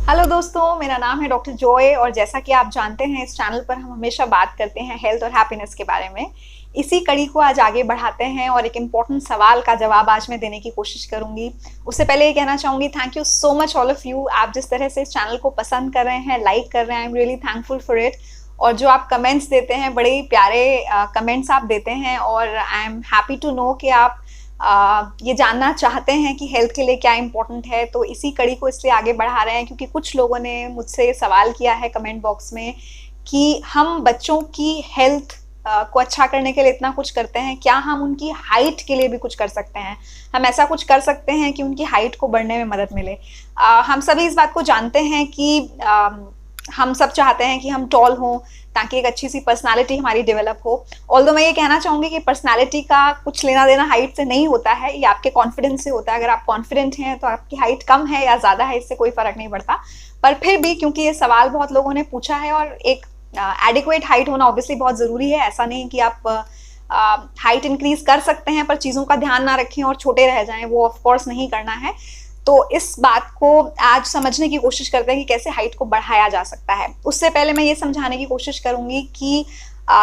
Hello दोस्तों, मेरा नाम है डॉक्टर जॉय और जैसा कि आप जानते हैं इस चैनल पर हम हमेशा बात करते हैं हेल्थ और हैप्पीनेस के बारे में। इसी कड़ी को आज आगे बढ़ाते हैं और एक इम्पॉर्टेंट सवाल का जवाब आज मैं देने की कोशिश करूंगी। उससे पहले ये कहना चाहूंगी, thank you so much all of you. आप जिस तरह से इस चैनल को पसंद कर रहे हैं, लाइक कर रहे हैं, I am really thankful for it. और जो आप कमेंट्स देते हैं, बड़े ही प्यारे कमेंट्स आप देते हैं और I am happy to know कि आप ये जानना चाहते हैं कि हेल्थ के लिए क्या इम्पोर्टेंट है। तो इसी कड़ी को इसलिए आगे बढ़ा रहे हैं क्योंकि कुछ लोगों ने मुझसे सवाल किया है कमेंट बॉक्स में कि हम बच्चों की हेल्थ को अच्छा करने के लिए इतना कुछ करते हैं, क्या हम उनकी हाइट के लिए भी कुछ कर सकते हैं? हम ऐसा कुछ कर सकते हैं कि उनकी हाइट को बढ़ने में मदद मिले। हम सभी इस बात को जानते हैं कि हम सब चाहते हैं कि हम टॉल हों ताकि एक अच्छी सी पर्सनालिटी हमारी डेवलप हो। ऑल्दो मैं ये कहना चाहूँगी कि पर्सनालिटी का कुछ लेना देना हाइट से नहीं होता है, ये आपके कॉन्फिडेंस से होता है। अगर आप कॉन्फिडेंट हैं तो आपकी हाइट कम है या ज़्यादा है, इससे कोई फ़र्क नहीं पड़ता। पर फिर भी क्योंकि ये सवाल बहुत लोगों ने पूछा है और एक एडिक्वेट हाइट होना ऑब्वियसली बहुत ज़रूरी है। ऐसा नहीं कि आप हाइट इंक्रीज कर सकते हैं पर चीज़ों का ध्यान ना रखें और छोटे रह जाएं, वो ऑफकोर्स नहीं करना है। तो इस बात को आज समझने की कोशिश करते हैं कि कैसे हाइट को बढ़ाया जा सकता है। उससे पहले मैं ये समझाने की कोशिश करूंगी कि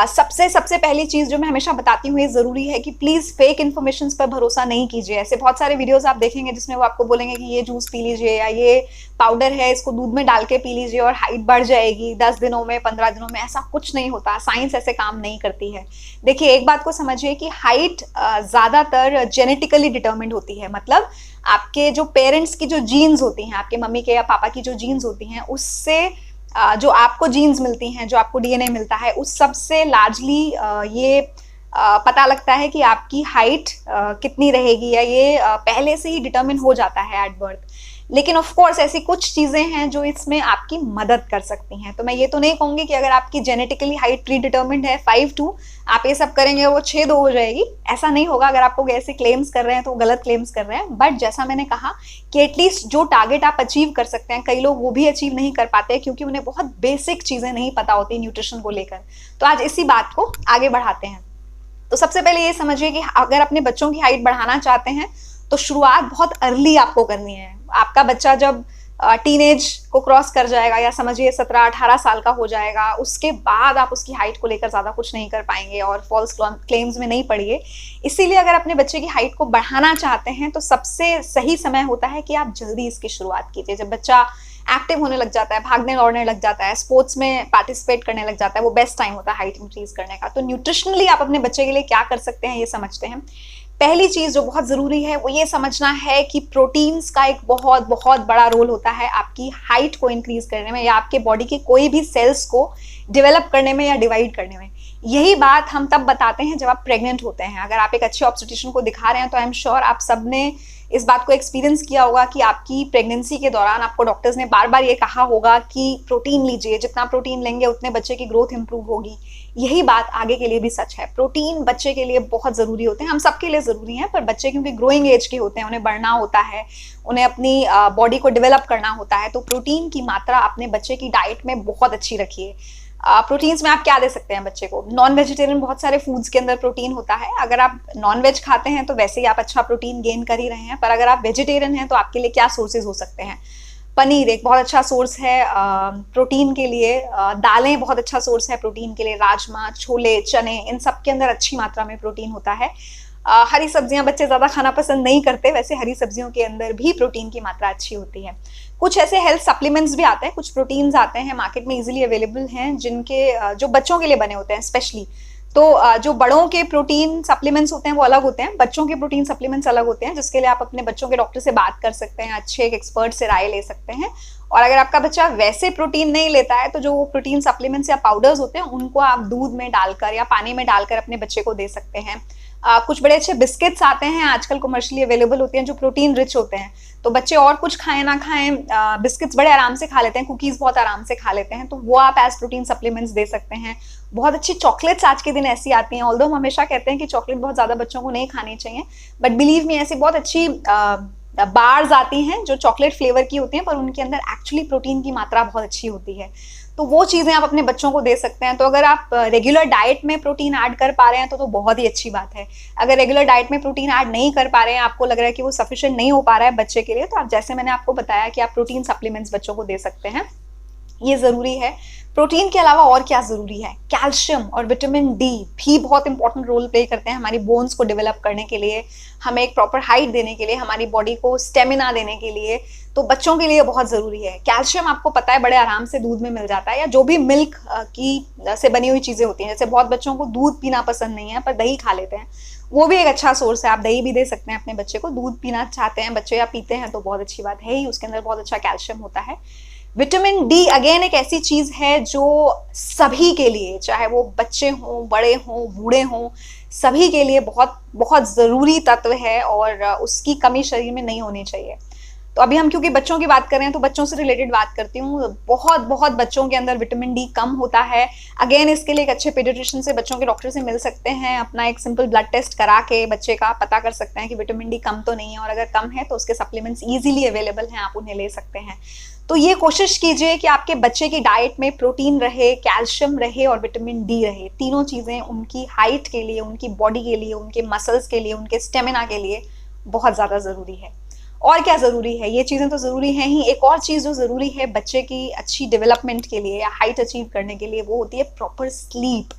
सबसे पहली चीज़ जो मैं हमेशा बताती हूँ, ये ज़रूरी है कि प्लीज़ फेक इन्फॉर्मेशन पर भरोसा नहीं कीजिए। ऐसे बहुत सारे वीडियोस आप देखेंगे जिसमें वो आपको बोलेंगे कि ये जूस पी लीजिए या ये पाउडर है, इसको दूध में डाल के पी लीजिए और हाइट बढ़ जाएगी 10 दिनों में, 15 दिनों में। ऐसा कुछ नहीं होता, साइंस ऐसे काम नहीं करती है। देखिए, एक बात को समझिए कि हाइट ज़्यादातर जेनेटिकली डिटर्मिन्ड होती है। मतलब आपके जो पेरेंट्स की जो जीन्स होती हैं, आपके मम्मी के या पापा की जो जीन्स होती हैं, उससे जो आपको जीन्स मिलती हैं, जो आपको डीएनए मिलता है, उस सब से लार्जली ये पता लगता है कि आपकी हाइट कितनी रहेगी, या ये पहले से ही डिटरमिन हो जाता है एट बर्थ। लेकिन ऑफ कोर्स ऐसी कुछ चीज़ें हैं जो इसमें आपकी मदद कर सकती हैं। तो मैं ये तो नहीं कहूँगी कि अगर आपकी जेनेटिकली हाइट प्री डिटर्मिन्ड है 5'2", आप ये सब करेंगे वो 6'2" हो जाएगी। ऐसा नहीं होगा। अगर आपको ऐसे क्लेम्स कर रहे हैं तो वो गलत क्लेम्स कर रहे हैं। बट जैसा मैंने कहा कि एटलीस्ट जो टारगेट आप अचीव कर सकते हैं, कई लोग वो भी अचीव नहीं कर पाते क्योंकि उन्हें बहुत बेसिक चीज़ें नहीं पता होती न्यूट्रिशन को लेकर। तो आज इसी बात को आगे बढ़ाते हैं। तो सबसे पहले ये समझिए कि अगर अपने बच्चों की हाइट बढ़ाना चाहते हैं तो शुरुआत बहुत अर्ली आपको करनी है। आपका बच्चा जब टीनेज को क्रॉस कर जाएगा, या समझिए 17-18 साल का हो जाएगा, उसके बाद आप उसकी हाइट को लेकर ज़्यादा कुछ नहीं कर पाएंगे और फॉल्स क्लेम्स में नहीं पड़िए। इसीलिए अगर अपने बच्चे की हाइट को बढ़ाना चाहते हैं तो सबसे सही समय होता है कि आप जल्दी इसकी शुरुआत कीजिए। जब बच्चा एक्टिव होने लग जाता है, भागने दौड़ने लग जाता है, स्पोर्ट्स में पार्टिसिपेट करने लग जाता है, वो बेस्ट टाइम होता है हाइट इंक्रीज करने का। तो न्यूट्रिशनली आप अपने बच्चे के लिए क्या कर सकते हैं, ये समझते हैं। पहली चीज़ जो बहुत ज़रूरी है वो ये समझना है कि प्रोटीन्स का एक बहुत बहुत बड़ा रोल होता है आपकी हाइट को इंक्रीज करने में, या आपके बॉडी के कोई भी सेल्स को डेवलप करने में या डिवाइड करने में। यही बात हम तब बताते हैं जब आप प्रेग्नेंट होते हैं। अगर आप एक अच्छे ऑब्स्टेट्रिशियन को दिखा रहे हैं तो आई एम श्योर आप सब ने इस बात को एक्सपीरियंस किया होगा कि आपकी प्रेगनेंसी के दौरान आपको डॉक्टर्स ने बार बार ये कहा होगा कि प्रोटीन लीजिए, जितना प्रोटीन लेंगे उतने बच्चे की ग्रोथ इंप्रूव होगी। यही बात आगे के लिए भी सच है। प्रोटीन बच्चे के लिए बहुत ज़रूरी होते हैं, हम सबके लिए ज़रूरी हैं, पर बच्चे क्योंकि ग्रोइंग एज के होते हैं, उन्हें बढ़ना होता है, उन्हें अपनी बॉडी को डेवलप करना होता है। तो प्रोटीन की मात्रा अपने बच्चे की डाइट में बहुत अच्छी रखिए। प्रोटीन्स में आप क्या दे सकते हैं बच्चे को? नॉन वेजिटेरियन बहुत सारे फूड्स के अंदर प्रोटीन होता है। अगर आप नॉन वेज खाते हैं तो वैसे ही आप अच्छा प्रोटीन गेन कर ही रहे हैं, पर अगर आप वेजिटेरियन हैं तो आपके लिए क्या सोर्सेज हो सकते हैं? पनीर एक बहुत अच्छा सोर्स है प्रोटीन के लिए। दालें बहुत अच्छा सोर्स है प्रोटीन के लिए। राजमा, छोले, चने, इन सब के अंदर अच्छी मात्रा में प्रोटीन होता है। हरी सब्जियां बच्चे ज़्यादा खाना पसंद नहीं करते, वैसे हरी सब्जियों के अंदर भी प्रोटीन की मात्रा अच्छी होती है। कुछ ऐसे हेल्थ सप्लीमेंट्स भी आते हैं, कुछ प्रोटीन्स आते हैं मार्केट में इजीली अवेलेबल हैं, जिनके जो बच्चों के लिए बने होते हैं स्पेशली। तो जो बड़ों के प्रोटीन सप्लीमेंट्स होते हैं वो अलग होते हैं, बच्चों के प्रोटीन सप्लीमेंट्स अलग होते हैं, जिसके लिए आप अपने बच्चों के डॉक्टर से बात कर सकते हैं, अच्छे एक एक्सपर्ट से राय ले सकते हैं। और अगर आपका बच्चा वैसे प्रोटीन नहीं लेता है तो जो प्रोटीन सप्लीमेंट्स या पाउडर्स होते हैं उनको आप दूध में डालकर या पानी में डालकर अपने बच्चे को दे सकते हैं। कुछ बड़े अच्छे बिस्किट्स आते हैं आजकल कमर्शियली अवेलेबल होते हैं जो प्रोटीन रिच होते हैं। तो बच्चे और कुछ खाएं ना खाएं, बिस्किट्स बड़े आराम से खा लेते हैं, कुकीज़ बहुत आराम से खा लेते हैं, तो वो आप एज प्रोटीन सप्लीमेंट्स दे सकते हैं। बहुत अच्छी चॉकलेट्स आज के दिन ऐसी आती हैं, ऑल्दो हम हमेशा कहते हैं कि चॉकलेट बहुत ज़्यादा बच्चों को नहीं खानी चाहिए, बट बिलीव मी ऐसी बहुत अच्छी बार्स आती हैं जो चॉकलेट फ्लेवर की होती हैं, पर उनके अंदर एक्चुअली प्रोटीन की मात्रा बहुत अच्छी होती है। तो वो चीज़ें आप अपने बच्चों को दे सकते हैं। तो अगर आप रेगुलर डाइट में प्रोटीन ऐड कर पा रहे हैं तो बहुत ही अच्छी बात है। अगर रेगुलर डाइट में प्रोटीन ऐड नहीं कर पा रहे हैं, आपको लग रहा है कि वो सफिशिएंट नहीं हो पा रहा है बच्चे के लिए, तो आप जैसे मैंने आपको बताया कि आप प्रोटीन सप्लीमेंट्स बच्चों को दे सकते हैं, ये ज़रूरी है। प्रोटीन के अलावा और क्या ज़रूरी है? कैल्शियम और विटामिन डी भी बहुत इंपॉर्टेंट रोल प्ले करते हैं हमारी बोन्स को डेवलप करने के लिए, हमें एक प्रॉपर हाइट देने के लिए, हमारी बॉडी को स्टेमिना देने के लिए। तो बच्चों के लिए बहुत ज़रूरी है। कैल्शियम आपको पता है बड़े आराम से दूध में मिल जाता है, या जो भी मिल्क की से बनी हुई चीज़ें होती हैं। जैसे बहुत बच्चों को दूध पीना पसंद नहीं है पर दही खा लेते हैं, वो भी एक अच्छा सोर्स है। आप दही भी दे सकते हैं अपने बच्चे को। दूध पीना चाहते हैं बच्चे या पीते हैं तो बहुत अच्छी बात है ही, उसके अंदर बहुत अच्छा कैल्शियम होता है। विटामिन डी अगेन एक ऐसी चीज है जो सभी के लिए, चाहे वो बच्चे हों, बड़े हों, बूढ़े हों, सभी के लिए बहुत बहुत जरूरी तत्व है और उसकी कमी शरीर में नहीं होनी चाहिए। तो अभी हम क्योंकि बच्चों की बात कर रहे हैं तो बच्चों से रिलेटेड बात करती हूँ। बहुत बहुत बच्चों के अंदर विटामिन डी कम होता है। अगेन इसके लिए एक अच्छे पीडियाट्रिशियन से, बच्चों के डॉक्टर से मिल सकते हैं। अपना एक सिंपल ब्लड टेस्ट करा के बच्चे का पता कर सकते हैं कि विटामिन डी कम तो नहीं है, और अगर कम है तो उसके सप्लीमेंट्स ईजिली अवेलेबल हैं, आप उन्हें ले सकते हैं। तो ये कोशिश कीजिए कि आपके बच्चे की डाइट में प्रोटीन रहे, कैल्शियम रहे और विटामिन डी रहे। तीनों चीज़ें उनकी हाइट के लिए, उनकी बॉडी के लिए, उनके मसल्स के लिए, उनके स्टेमिना के लिए बहुत ज़्यादा ज़रूरी है। और क्या ज़रूरी है? ये चीज़ें तो ज़रूरी हैं ही। एक और चीज़ जो ज़रूरी है बच्चे की अच्छी डेवलपमेंट के लिए या हाइट अचीव करने के लिए, वो होती है प्रॉपर स्लीप।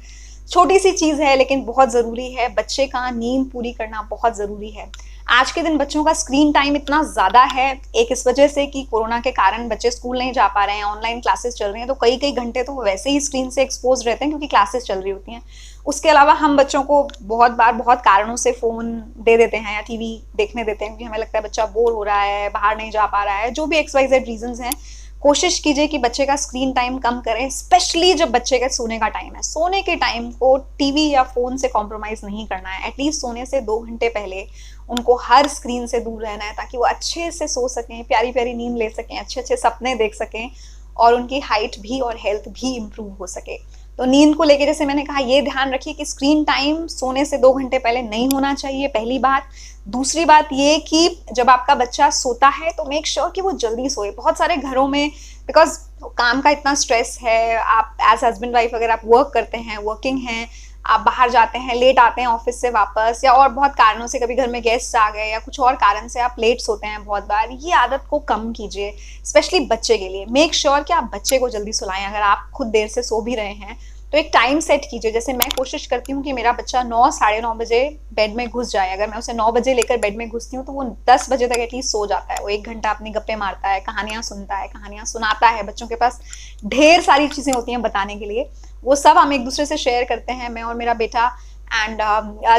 छोटी सी चीज़ है लेकिन बहुत ज़रूरी है। बच्चे का नींद पूरी करना बहुत ज़रूरी है। आज के दिन बच्चों का स्क्रीन टाइम इतना ज़्यादा है, एक इस वजह से कि कोरोना के कारण बच्चे स्कूल नहीं जा पा रहे हैं, ऑनलाइन क्लासेस चल रही हैं, तो कई कई घंटे तो वैसे ही स्क्रीन से एक्सपोज रहते हैं क्योंकि क्लासेस चल रही होती हैं। उसके अलावा हम बच्चों को बहुत बार बहुत कारणों से फ़ोन दे देते हैं या टीवी देखने देते हैं क्योंकि हमें लगता है बच्चा बोर हो रहा है, बाहर नहीं जा पा रहा है, जो भी XYZ रीजंस हैं। कोशिश कीजिए कि बच्चे का स्क्रीन टाइम कम करें, स्पेशली जब बच्चे का सोने का टाइम है। सोने के टाइम को टीवी या फ़ोन से कॉम्प्रोमाइज़ नहीं करना है। एटलीस्ट सोने से 2 घंटे पहले उनको हर स्क्रीन से दूर रहना है ताकि वो अच्छे से सो सकें, प्यारी प्यारी नींद ले सकें, अच्छे अच्छे सपने देख सकें और उनकी हाइट भी और हेल्थ भी इम्प्रूव हो सके। तो नींद को लेके जैसे मैंने कहा, ये ध्यान रखिए कि स्क्रीन टाइम सोने से 2 घंटे पहले नहीं होना चाहिए, पहली बात। दूसरी बात ये कि जब आपका बच्चा सोता है तो मेक श्योर कि वो जल्दी सोए। बहुत सारे घरों में बिकॉज काम का इतना स्ट्रेस है, आप एज हस्बैंड वाइफ अगर आप वर्क करते हैं, वर्किंग हैं, आप बाहर जाते हैं, लेट आते हैं ऑफिस से वापस, या और बहुत कारणों से कभी घर में गेस्ट आ गए या कुछ और कारण से आप लेट सोते हैं बहुत बार। ये आदत को कम कीजिए, स्पेशली बच्चे के लिए। मेक श्योर कि आप बच्चे को जल्दी सुलाएं। अगर आप खुद देर से सो भी रहे हैं तो एक टाइम सेट कीजिए। जैसे मैं कोशिश करती हूँ कि मेरा बच्चा 9 साढ़े 9 बजे बेड में घुस जाए। अगर मैं उसे 9 बजे लेकर बेड में घुसती हूँ तो वो 10 बजे तक एटलीस्ट सो जाता है। वो 1 घंटा अपनी गप्पे मारता है, कहानियाँ सुनता है, कहानियाँ सुनाता है। बच्चों के पास ढेर सारी चीज़ें होती हैं बताने के लिए, वो सब हम एक दूसरे से शेयर करते हैं, मैं और मेरा बेटा। एंड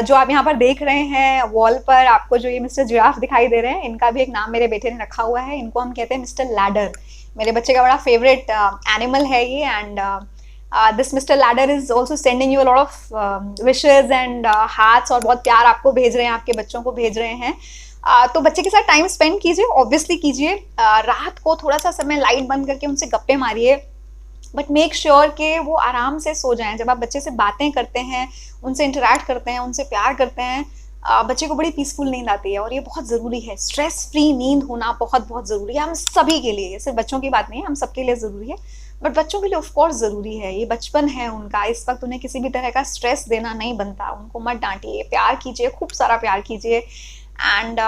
जो आप यहाँ पर देख रहे हैं वॉल पर, आपको जो ये मिस्टर जिराफ दिखाई दे रहे हैं, इनका भी एक नाम मेरे बेटे ने रखा हुआ है। इनको हम कहते हैं मिस्टर लैडर। मेरे बच्चे का बड़ा फेवरेट एनिमल है ये। And this mister ladder is also sending you a lot of wishes and hearts, और बहुत प्यार आपको भेज रहे हैं, आपके बच्चों को भेज रहे हैं। तो बच्चे के साथ टाइम स्पेंड कीजिए, ऑब्वियसली कीजिए। रात को थोड़ा सा समय लाइट बंद करके उनसे गप्पे मारिए, बट मेक श्योर कि वो आराम से सो जाएं। जब आप बच्चे से बातें करते हैं, उनसे इंटरेक्ट करते हैं, उनसे प्यार करते हैं, बच्चे को बड़ी पीसफुल नींद आती है और ये बहुत ज़रूरी है। स्ट्रेस फ्री नींद होना बहुत बहुत ज़रूरी है हम सभी के लिए। सिर्फ बच्चों की बात नहीं है, हम सबके लिए ज़रूरी है, बट बच्चों के लिए ऑफकोर्स ज़रूरी है। ये बचपन है उनका, इस वक्त उन्हें किसी भी तरह का स्ट्रेस देना नहीं बनता। उनको मत डांटिए, प्यार कीजिए, खूब सारा प्यार कीजिए। एंड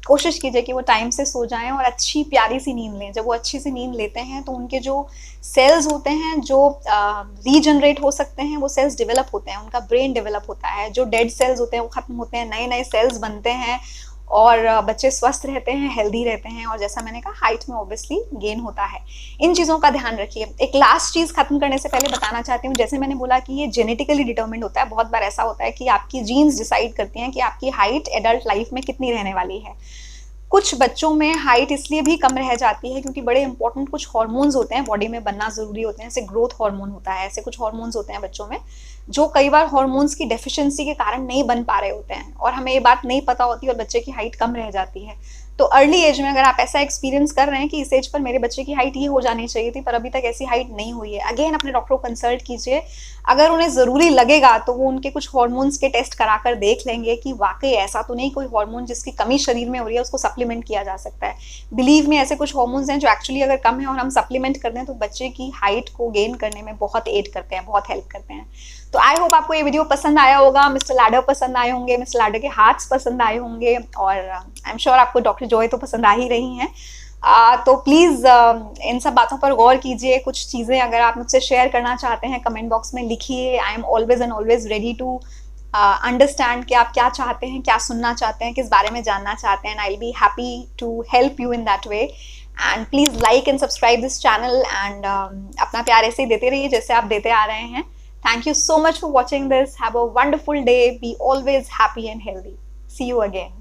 कोशिश कीजिए कि वो टाइम से सो जाएं और अच्छी प्यारी सी नींद लें। जब वो अच्छी सी नींद लेते हैं तो उनके जो सेल्स होते हैं जो रीजनरेट हो सकते हैं, वो सेल्स डेवलप होते हैं, उनका ब्रेन डेवलप होता है। जो डेड सेल्स होते हैं वो खत्म होते हैं, नए नए सेल्स बनते हैं और बच्चे स्वस्थ रहते हैं, हेल्दी रहते हैं, और जैसा मैंने कहा हाइट में ऑब्वियसली गेन होता है। इन चीज़ों का ध्यान रखिए। एक लास्ट चीज़ खत्म करने से पहले बताना चाहती हूँ, जैसे मैंने बोला कि ये जेनेटिकली डिटर्मिन्ड होता है। बहुत बार ऐसा होता है कि आपकी जीन्स डिसाइड करती हैं कि आपकी हाइट एडल्ट लाइफ में कितनी रहने वाली है। कुछ बच्चों में हाइट इसलिए भी कम रह जाती है क्योंकि बड़े इंपॉर्टेंट कुछ हार्मोन्स होते हैं बॉडी में बनना ज़रूरी होते हैं। ऐसे ग्रोथ हार्मोन होता है, ऐसे कुछ हार्मोन्स होते हैं बच्चों में जो कई बार हार्मोन्स की डेफिशिएंसी के कारण नहीं बन पा रहे होते हैं और हमें ये बात नहीं पता होती और बच्चे की हाइट कम रह जाती है। तो अर्ली एज में अगर आप ऐसा एक्सपीरियंस कर रहे हैं कि इस एज पर मेरे बच्चे की हाइट ये हो जानी चाहिए थी पर अभी तक ऐसी हाइट नहीं हुई है, अगेन अपने डॉक्टर को कंसल्ट कीजिए। अगर उन्हें ज़रूरी लगेगा तो वो उनके कुछ हार्मोन्स के टेस्ट कराकर देख लेंगे कि वाकई ऐसा तो नहीं कोई हार्मोन जिसकी कमी शरीर में हो रही है, उसको सप्लीमेंट किया जा सकता है। बिलीव में ऐसे कुछ हार्मोन्स हैं जो एक्चुअली अगर कम है और हम सप्लीमेंट कर दें तो बच्चे की हाइट को गेन करने में बहुत एड करते हैं, बहुत हेल्प करते हैं। तो आई होप आपको ये वीडियो पसंद आया होगा, मिस्टर लैडर पसंद आए होंगे, मिस्टर लैडर के हार्ट्स पसंद आए होंगे, और आई एम श्योर आपको डॉक्टर जॉय तो पसंद आ ही रही हैं। तो प्लीज़ इन सब बातों पर गौर कीजिए। कुछ चीज़ें अगर आप मुझसे शेयर करना चाहते हैं कमेंट बॉक्स में लिखिए। I am always and always ready to understand कि आप क्या चाहते हैं, क्या सुनना चाहते हैं, किस बारे में जानना चाहते हैं, I will be happy to help you in that way. And please like and subscribe this channel and अपना प्यार ऐसे ही देते रहिए जैसे आप देते आ रहे हैं। Thank you so much for watching this. Have a wonderful day. Be always happy and healthy. See you again.